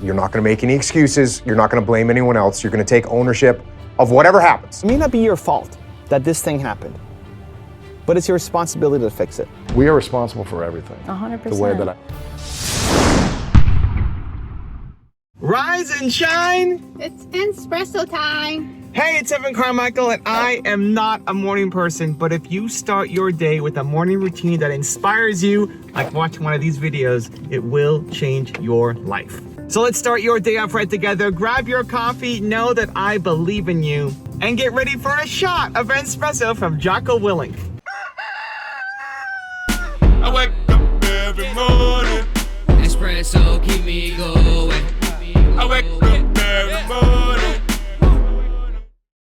You're not going to make any excuses. You're not going to blame anyone else. You're going to take ownership of whatever happens. It may not be your fault that this thing happened, but it's your responsibility to fix it. We are responsible for everything. 100%. The way that Rise and shine! It's Entspresso time. Hey, it's Carmichael, and I am not a morning person, but if you start your day with a morning routine that inspires you, like watching one of these videos, it will change your life. So let's start your day off right together. Grab your coffee, know that I believe in you, and get ready for a shot of Entspresso from Jocko Willink. I wake up every morning. Espresso keep me going. I wake up every morning.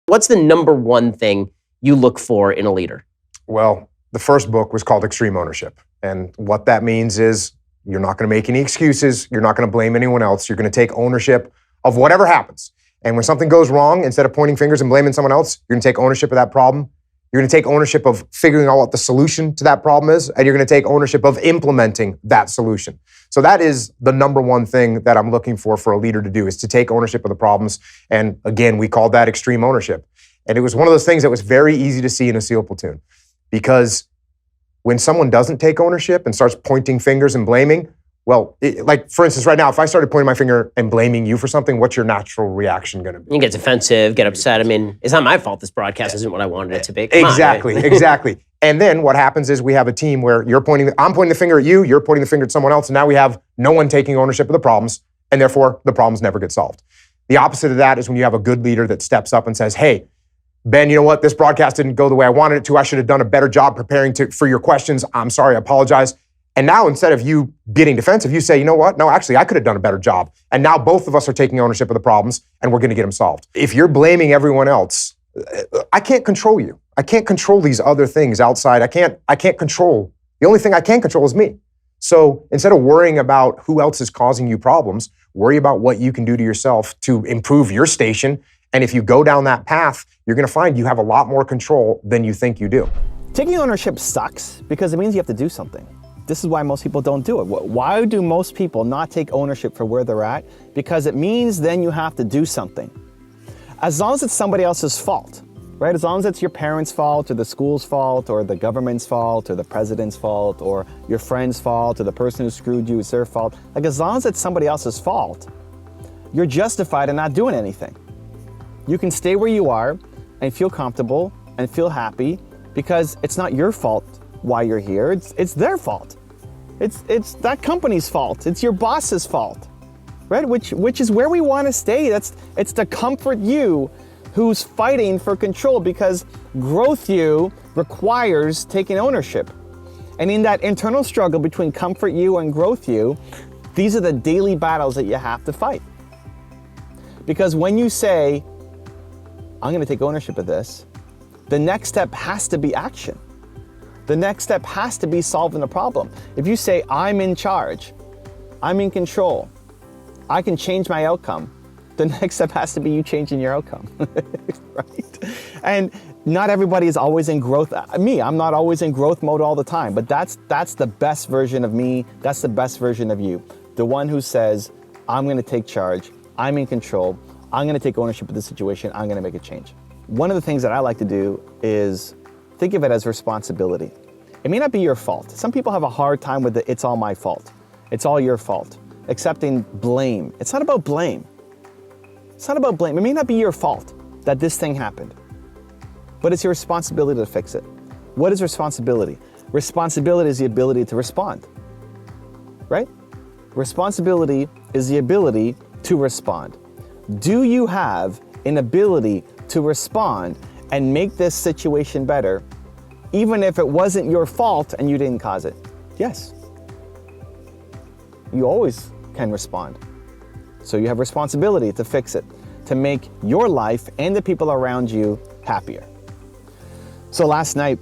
What's the number one thing you look for in a leader? Well, the first book was called Extreme Ownership. And what that means is you're not going to make any excuses. You're not going to blame anyone else. You're going to take ownership of whatever happens. And when something goes wrong, instead of pointing fingers and blaming someone else, you're going to take ownership of that problem. You're going to take ownership of figuring out what the solution to that problem is, and you're going to take ownership of implementing that solution. So that is the number one thing that I'm looking for a leader to do, is to take ownership of the problems. And again, we called that extreme ownership. And it was one of those things that was very easy to see in a SEAL platoon, because when someone doesn't take ownership and starts pointing fingers and blaming, well, like for instance, right now, if I started pointing my finger and blaming you for something, what's your natural reaction going to be? You get defensive, get upset. I mean, it's not my fault this broadcast isn't what I wanted it to be. Exactly. And then what happens is we have a team where I'm pointing the finger at you, you're pointing the finger at someone else, and now we have no one taking ownership of the problems, and therefore the problems never get solved. The opposite of that is when you have a good leader that steps up and says, hey, Ben, you know what? This broadcast didn't go the way I wanted it to. I should have done a better job preparing for your questions. I'm sorry, I apologize. And now instead of you getting defensive, you say, you know what? No, actually, I could have done a better job. And now both of us are taking ownership of the problems, and we're going to get them solved. If you're blaming everyone else, I can't control you. I can't control these other things outside. I can't control. The only thing I can control is me. So instead of worrying about who else is causing you problems, worry about what you can do to yourself to improve your station. And if you go down that path, you're going to find you have a lot more control than you think you do. Taking ownership sucks because it means you have to do something. This is why most people don't do it. Why do most people not take ownership for where they're at? Because it means then you have to do something. As long as it's somebody else's fault, right? As long as it's your parents' fault or the school's fault or the government's fault or the president's fault or your friend's fault or the person who screwed you, it's their fault. Like as long as it's somebody else's fault, you're justified in not doing anything. You can stay where you are and feel comfortable and feel happy because it's not your fault why you're here. It's their fault. It's that company's fault. It's your boss's fault, right? Which is where we want to stay. It's to comfort you who's fighting for control, because growth you requires taking ownership. And in that internal struggle between comfort you and growth you, these are the daily battles that you have to fight. Because when you say, I'm going to take ownership of this, the next step has to be action. The next step has to be solving the problem. If you say, I'm in charge, I'm in control, I can change my outcome, the next step has to be you changing your outcome, right? And not everybody is always in growth. I'm not always in growth mode all the time, but that's the best version of me. That's the best version of you. The one who says, I'm going to take charge, I'm in control, I'm going to take ownership of the situation, I'm going to make a change. One of the things that I like to do is think of it as responsibility. It may not be your fault. Some people have a hard time with the it's all my fault. It's all your fault. Accepting blame. It's not about blame. It's not about blame. It may not be your fault that this thing happened, but it's your responsibility to fix it. What is responsibility? Responsibility is the ability to respond, right? Responsibility is the ability to respond. Do you have an ability to respond and make this situation better, even if it wasn't your fault and you didn't cause it? Yes. You always can respond. So you have responsibility to fix it, to make your life and the people around you happier. So last night,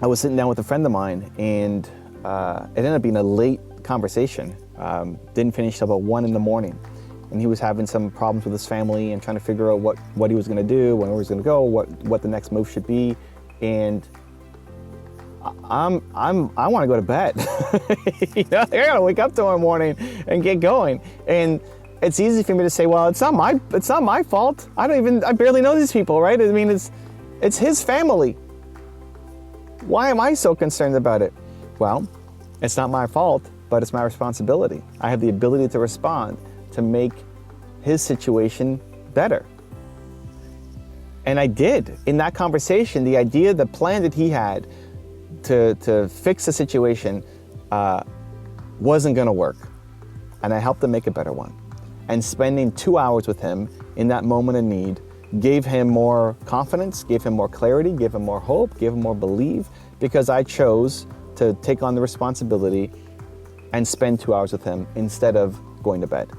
I was sitting down with a friend of mine, and it ended up being a late conversation. Didn't finish till about 1 a.m. And he was having some problems with his family and trying to figure out what he was going to do, where he was going to go, what the next move should be. And I want to go to bed. You know, I gotta wake up tomorrow morning and get going. And it's easy for me to say, well, it's not my fault. I barely know these people, right? I mean, it's his family. Why am I so concerned about it? Well, it's not my fault, but it's my responsibility. I have the ability to respond, to make his situation better. And I did. In that conversation, the idea, the plan that he had to fix the situation wasn't gonna work. And I helped him make a better one. And spending 2 hours with him in that moment of need gave him more confidence, gave him more clarity, gave him more hope, gave him more belief, because I chose to take on the responsibility and spend 2 hours with him instead of going to bed.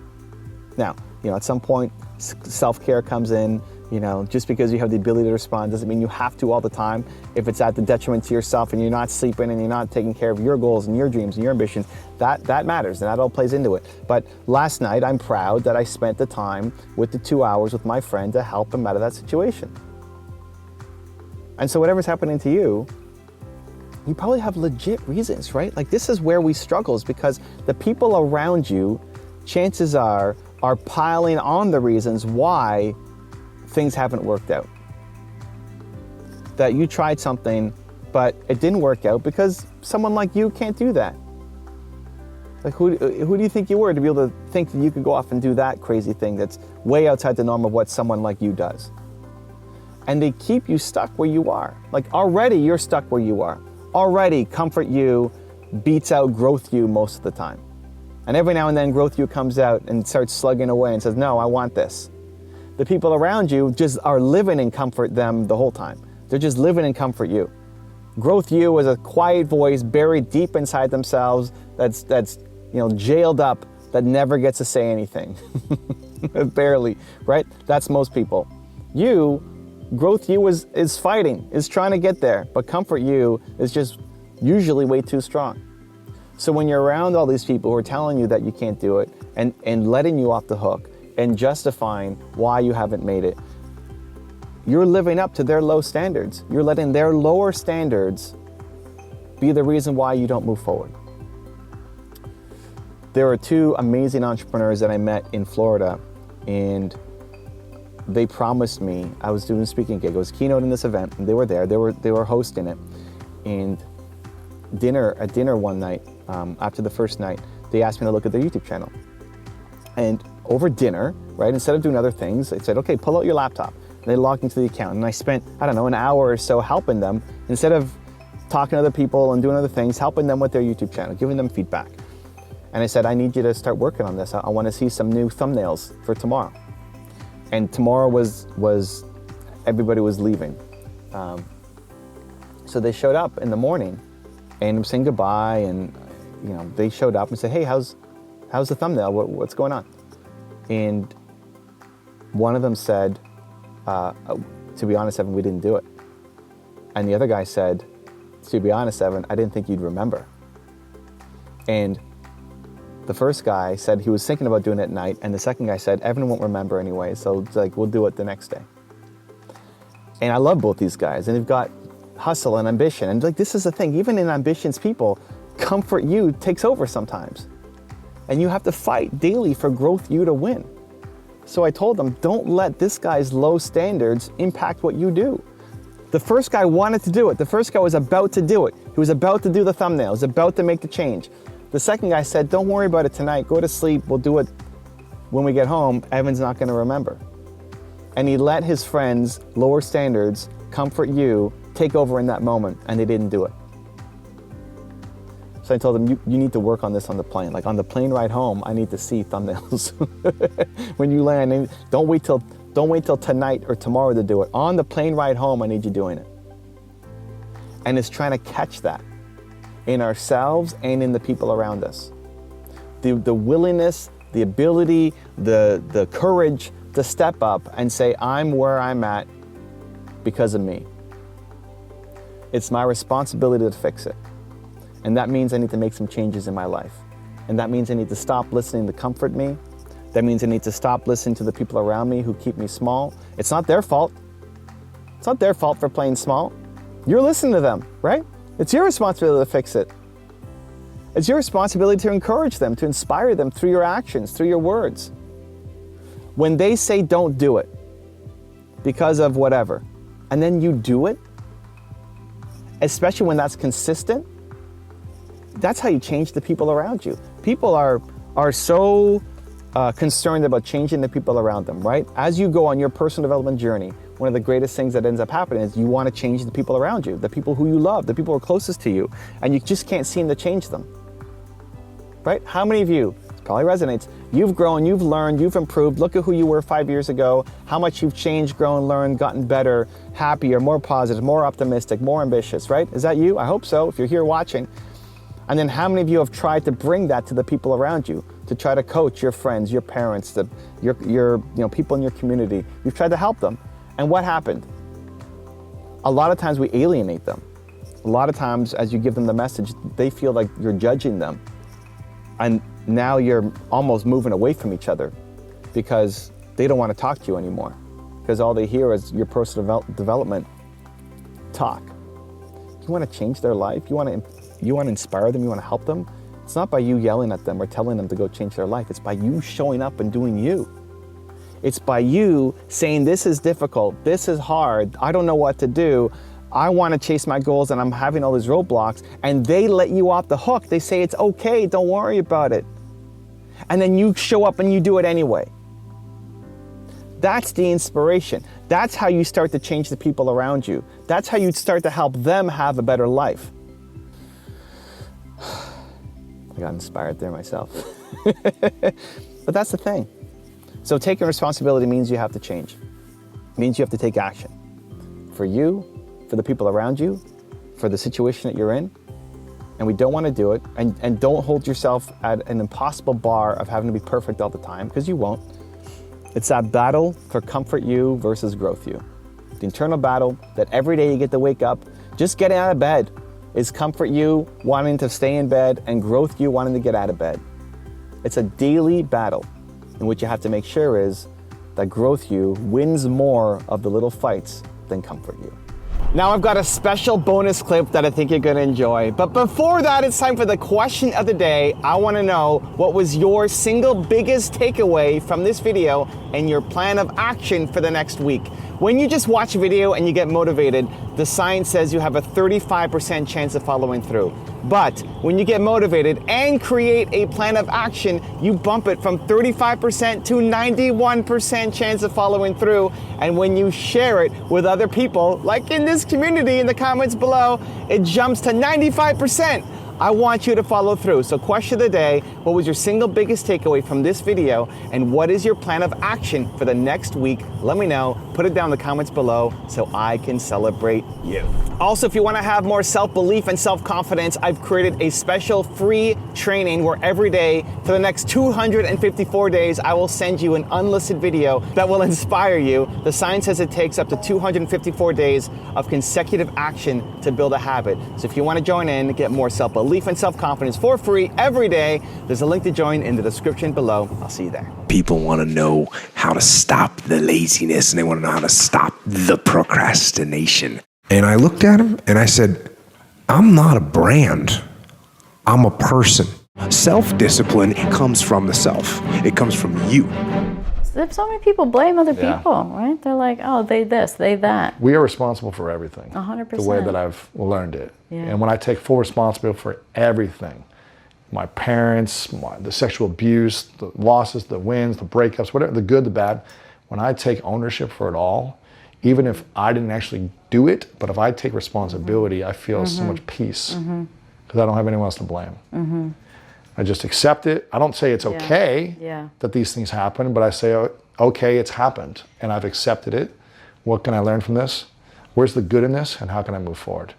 Now, at some point, self-care comes in. Just because you have the ability to respond doesn't mean you have to all the time. If it's at the detriment to yourself and you're not sleeping and you're not taking care of your goals and your dreams and your ambitions, that matters, and that all plays into it. But last night, I'm proud that I spent the time with the 2 hours with my friend to help him out of that situation. And so whatever's happening to you, you probably have legit reasons, right? Like, this is where we struggle, is because the people around you, chances are piling on the reasons why things haven't worked out. That you tried something, but it didn't work out because someone like you can't do that. Like, who do you think you were to be able to think that you could go off and do that crazy thing that's way outside the norm of what someone like you does? And they keep you stuck where you are. Like, already you're stuck where you are. Already comfort you beats out growth you most of the time. And every now and then growth you comes out and starts slugging away and says, no, I want this. The people around you just are living in comfort them the whole time. They're just living in comfort you. Growth you is a quiet voice buried deep inside themselves that's jailed up, that never gets to say anything. Barely, right? That's most people. Growth you is fighting, is trying to get there, but comfort you is just usually way too strong. So when you're around all these people who are telling you that you can't do it and letting you off the hook, and justifying why you haven't made it, you're living up to their low standards. You're letting their lower standards be the reason why you don't move forward. There are two amazing entrepreneurs that I met in Florida, and they promised me, I was doing a speaking gig, I was keynoting this event, and they were there, they were hosting it. And at dinner one night, after the first night, they asked me to look at their YouTube channel. And over dinner, right, instead of doing other things, they said, okay, pull out your laptop. And they logged into the account, and I spent, an hour or so helping them, instead of talking to other people and doing other things, helping them with their YouTube channel, giving them feedback. And I said, I need you to start working on this. I want to see some new thumbnails for tomorrow. And tomorrow was everybody was leaving. So they showed up in the morning and saying goodbye, and they showed up and said, hey, how's the thumbnail? What's going on? And one of them said, to be honest, Evan, we didn't do it. And the other guy said, to be honest, Evan, I didn't think you'd remember. And the first guy said he was thinking about doing it at night, and the second guy said, Evan won't remember anyway, so it's like, we'll do it the next day. And I love both these guys, and they've got hustle and ambition. And like, this is the thing, even in ambitions people, comfort you takes over sometimes. And you have to fight daily for growth you to win. So I told them, don't let this guy's low standards impact what you do. The first guy wanted to do it. The first guy was about to do it. He was about to do the thumbnail. He was about to make the change. The second guy said, don't worry about it tonight. Go to sleep. We'll do it when we get home. Evan's not going to remember. And he let his friends' lower standards comfort you take over in that moment, and they didn't do it. So I told them, you need to work on this on the plane. Like, on the plane ride home, I need to see thumbnails. When you land, don't wait till tonight or tomorrow to do it. On the plane ride home, I need you doing it. And it's trying to catch that in ourselves and in the people around us. The willingness, the ability, the courage to step up and say, I'm where I'm at because of me. It's my responsibility to fix it. And that means I need to make some changes in my life. And that means I need to stop listening to comfort me. That means I need to stop listening to the people around me who keep me small. It's not their fault. It's not their fault for playing small. You're listening to them, right? It's your responsibility to fix it. It's your responsibility to encourage them, to inspire them through your actions, through your words. When they say don't do it because of whatever, and then you do it, especially when that's consistent, that's how you change the people around you. People are so concerned about changing the people around them, right? As you go on your personal development journey, one of the greatest things that ends up happening is you want to change the people around you, the people who you love, the people who are closest to you, and you just can't seem to change them, right? How many of you, it probably resonates, you've grown, you've learned, you've improved, look at who you were 5 years ago, how much you've changed, grown, learned, gotten better, happier, more positive, more optimistic, more ambitious, right? Is that you? I hope so, if you're here watching. And then how many of you have tried to bring that to the people around you, to try to coach your friends, your parents, your people in your community? You've tried to help them. And what happened? A lot of times we alienate them. A lot of times as you give them the message, they feel like you're judging them. And now you're almost moving away from each other because they don't want to talk to you anymore, because all they hear is your personal development talk. You want to change their life? You want to inspire them? You want to help them? It's not by you yelling at them or telling them to go change their life. It's by you showing up and doing you. It's by you saying, this is difficult, this is hard, I don't know what to do, I want to chase my goals and I'm having all these roadblocks, and they let you off the hook. They say, it's okay, don't worry about it. And then you show up and you do it anyway. That's the inspiration. That's how you start to change the people around you. That's how you start to help them have a better life. I got inspired there myself. But that's the thing. So taking responsibility means you have to change. It means you have to take action. For you, for the people around you, for the situation that you're in. And we don't want to do it. And don't hold yourself at an impossible bar of having to be perfect all the time, because you won't. It's that battle for comfort you versus growth you. The internal battle that every day you get to wake up, just getting out of bed, is comfort you wanting to stay in bed and growth you wanting to get out of bed. It's a daily battle in which you have to make sure is that growth you wins more of the little fights than comfort you. Now I've got a special bonus clip that I think you're gonna enjoy. But before that, it's time for the question of the day. I wanna know, what was your single biggest takeaway from this video and your plan of action for the next week? When you just watch a video and you get motivated, the science says you have a 35% chance of following through. But when you get motivated and create a plan of action, you bump it from 35% to 91% chance of following through. And when you share it with other people, like in this community in the comments below, it jumps to 95%. I want you to follow through. So question of the day, what was your single biggest takeaway from this video, and what is your plan of action for the next week? Let me know, put it down in the comments below so I can celebrate you. Also, if you want to have more self-belief and self-confidence, I've created a special free training where every day for the next 254 days, I will send you an unlisted video that will inspire you. The science says it takes up to 254 days of consecutive action to build a habit. So if you want to join in, get more self-belief and self-confidence for free every day, there's a link to join in the description below. I'll see you there. People want to know how to stop the laziness, and they want to know how to stop the procrastination. And I looked at him and I said, I'm not a brand, I'm a person. Self-discipline comes from the self. It comes from you. So many people blame other people, right? They're like, oh, they this, they that. We are responsible for everything. 100%. The way that I've learned it. Yeah. And when I take full responsibility for everything, my parents, the sexual abuse, the losses, the wins, the breakups, whatever, the good, the bad, when I take ownership for it all, even if I didn't actually do it, but if I take responsibility, I feel so much peace because I don't have anyone else to blame. I just accept it. I don't say it's okay that these things happen, but I say, okay, it's happened and I've accepted it. What can I learn from this? Where's the good in this, and how can I move forward?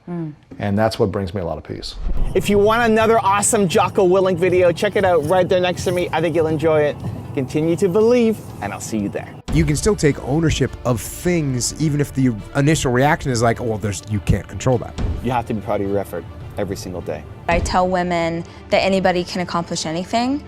And that's what brings me a lot of peace. If you want another awesome Jocko Willink video, check it out right there next to me. I think you'll enjoy it. Continue to believe, and I'll see you there. You can still take ownership of things, even if the initial reaction is like, oh, well, you can't control that. You have to be proud of your effort every single day. I tell women that anybody can accomplish anything,